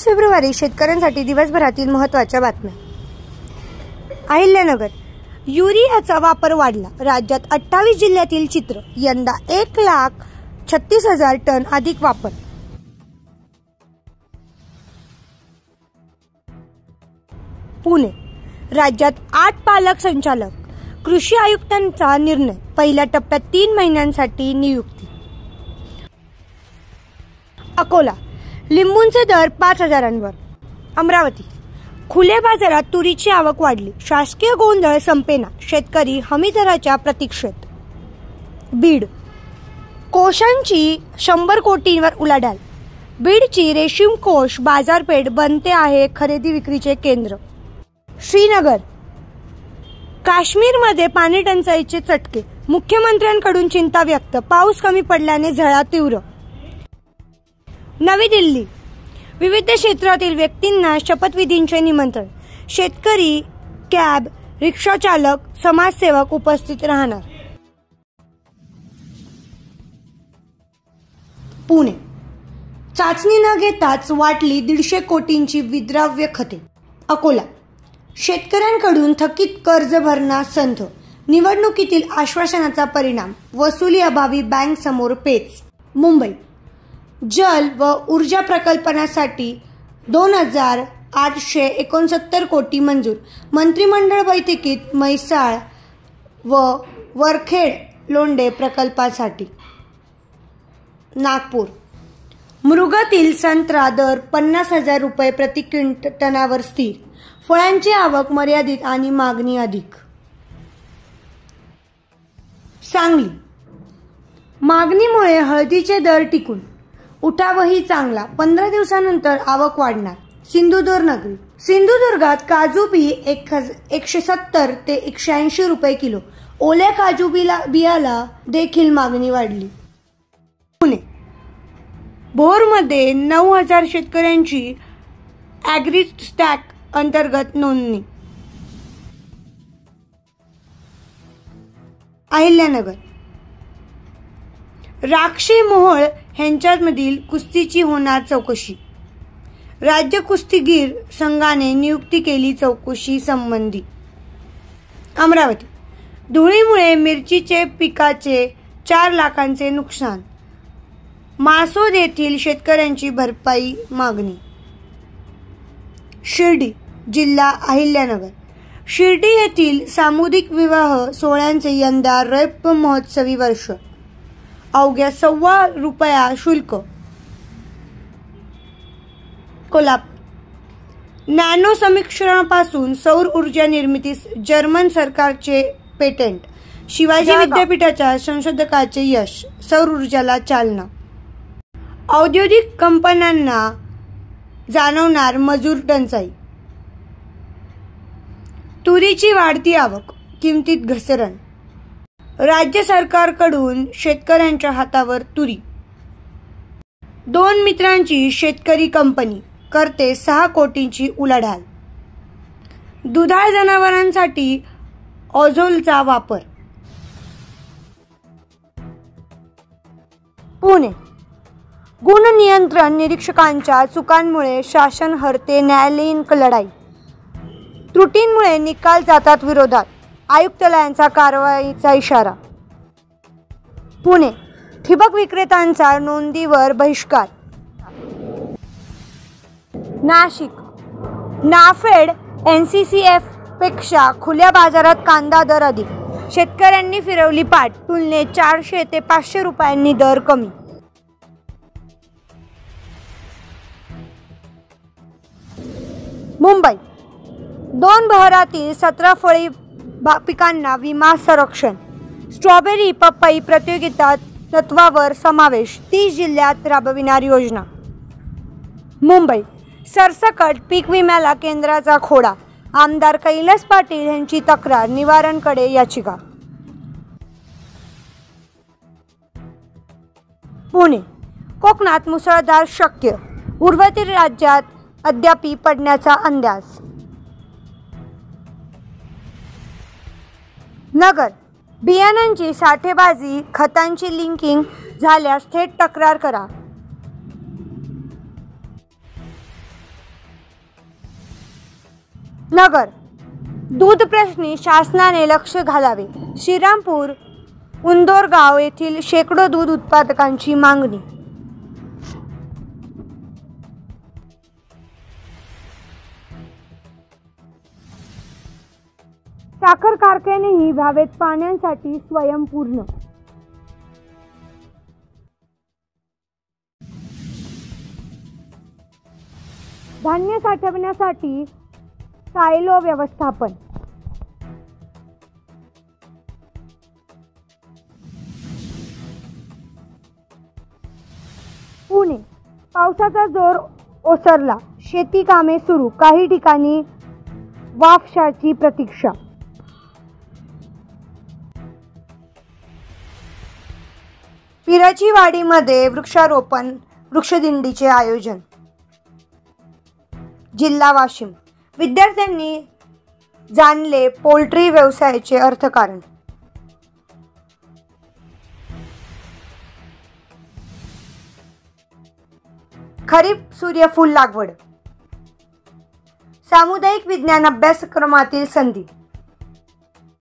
February शेतकऱ्यांसाठी दिवसभरातील महत्त्वाच्या बातम्या. अहिल्यानगर. युरियाचा वापर वाढला. राज्यात 28 जिल्ह्यातील चित्र. यंदा 1,36,000 टन अधिक वापर. पुणे. राज्यात 8 पालक संचालक. कृषी आयुक्तांचा निर्णय. पहिल्या टप्प्यात 3 महिन्यांसाठी नियुक्ती. अकोला. लिंबूंचे दर 5,000वर. अमरावती. खुल्या बाजारात तुरीची आवक वाढली. शासकीय गोंधळ संपेना. शेतकरी हमीदराच्या प्रतीक्षेत. बीड. कोशांची 100 कोटींवर उलाढाल. बीडची रेशीम कोश बाजारपेठ बनते आहे खरेदी विक्रीचे केंद्र. श्रीनगर. काश्मीरमध्ये पाणी टंचाईचे चटके. मुख्यमंत्र्यांकडून चिंता व्यक्त. पाऊस कमी पडल्याने झळा तीव्र. नवी दिल्ली. विविध क्षेत्रातील व्यक्तींना शपथविधींचे निमंत्रण. शेतकरी, कॅब, रिक्षाचालक, समाजसेवक उपस्थित राहणार. पुणे. चाचणी न घेताच वाटली 150 कोटींची विद्राव्य खते. अकोला. शेतकऱ्यांकडून थकीत कर्ज भरणा संथ. निवडणुकीतील आश्वासनाचा परिणाम. वसुली अभावी बँक समोर पेच. मुंबई. जल व ऊर्जा प्रकल्पांसाठी 2,869 कोटी मंजूर. मंत्रिमंडळ बैठकीत म्हैसाळ व वरखेड लोंढे प्रकल्पासाठी. नागपूर. मृगातील संत्रा दर 50,000 रुपये प्रति टनावर स्थिर. फळांची आवक मर्यादित आणि मागणी अधिक. सांगली. मागणीमुळे हळदीचे दर टिकून. उठावही चांगला. 15 दिवसानंतर आवक वाढणार. सिंधुदुर्ग. सिंधुदुर्गात काजू बी 170 ते 180 रुपये किलो. ओल्या काजू बियाला देखील मागणी वाढली. पुणे. भोरमध्ये 9,000 शेतकऱ्यांची ॲग्रीस्टॅक अंतर्गत नोंदणी. अहिल्यानगर. राक्षे मोहोळ यांच्यामधील कुस्तीची होणार चौकशी. राज्य कुस्तीगीर संघाने नियुक्ती केली चौकशी संबंधी. अमरावती. धुळीमुळे मिरचीचे पिकाचे 4 लाखांचे नुकसान. मासोद येथील शेतकऱ्यांची भरपाई मागणी. शिर्डी जिल्हा अहिल्यानगर. शिर्डी येथील सामुदायिक विवाह सोहळ्यांचे यंदा रौप्य महोत्सवी वर्ष. अवघ्या ₹1.25 शुल्क. कोल्हापूर. नॅनो समीक्षणापासून सौर ऊर्जा निर्मितीस जर्मन सरकारचे पेटंट. शिवाजी विद्यापीठाच्या संशोधकाचे यश. सौर ऊर्जाला चालना. औद्योगिक कंपन्यांना जाणवणार मजूर टंचाई. तुरीची वाढती आवक. किमतीत घसरण. राज्य सरकारकडून शेतकऱ्यांच्या हातावर तुरी. 2 मित्रांची शेतकरी कंपनी करते 6 कोटींची उलाढाल. दुधाळ जनावरांसाठी ओझोलचा वापर. पुणे. गुण नियंत्रण निरीक्षकांच्या चुकांमुळे शासन हरते न्यायालयीन लढाई. त्रुटींमुळे निकाल जातात विरोधात. आयुक्तालयाचा कारवाईचा इशारा. पुणे. ठिबक विक्रेत्यांचा नोंदीवर बहिष्कार. नाशिक. नाफेड NCCF पेक्षा खुल्या बाजारात कांदा दर अधिक. शेतकऱ्यांनी फिरवली पाठ. तुलनेत 400 ते 500 रुपयांनी दर कमी. मुंबई. 2 बहरातील 17 फळी पिकांना विमा संरक्षण. स्ट्रॉबेरी पपई प्रतियोगिता तत्वावर समावेश. 30 जिल्ह्यात राबविणार योजना. मुंबई. सरसकट पीक विम्याला केंद्राचा खोडा. आमदार कैलास पाटील यांची तक्रार. निवारणकडे याचिका. पुणे. कोकणात मुसळधार शक्य. उर्वरित राज्यात अद्याप पडण्याचा अंदाज. नगर. बियाणांची साठेबाजी. खतांची लिंकिंग झाल्यास थेट तक्रार करा. नगर, दूध प्रश्नी शासनाने लक्ष घालावे. श्रीरामपूर उंदोरगाव येथील शेकडो दूध उत्पादकांची मागणी. साखर कारखानेही व्हावेत पाण्यासाठी स्वयंपूर्ण. धान्य साठवण्यासाठी सायलो व्यवस्थापन. पुणे, पावसाचा जोर ओसरला, शेती कामे सुरू, काही ठिकाणी वाफशाची प्रतीक्षा. पिराचीवाडीमध्ये वृक्षारोपण वृक्षदिंडीचे आयोजन. जिल्हा वाशीम, विद्यार्थ्यांनी जाणले पोल्ट्री व्यवसायाचे अर्थकारण. खरीप सूर्यफूल लागवड. सामुदायिक विज्ञान अभ्यासक्रमातील संधी.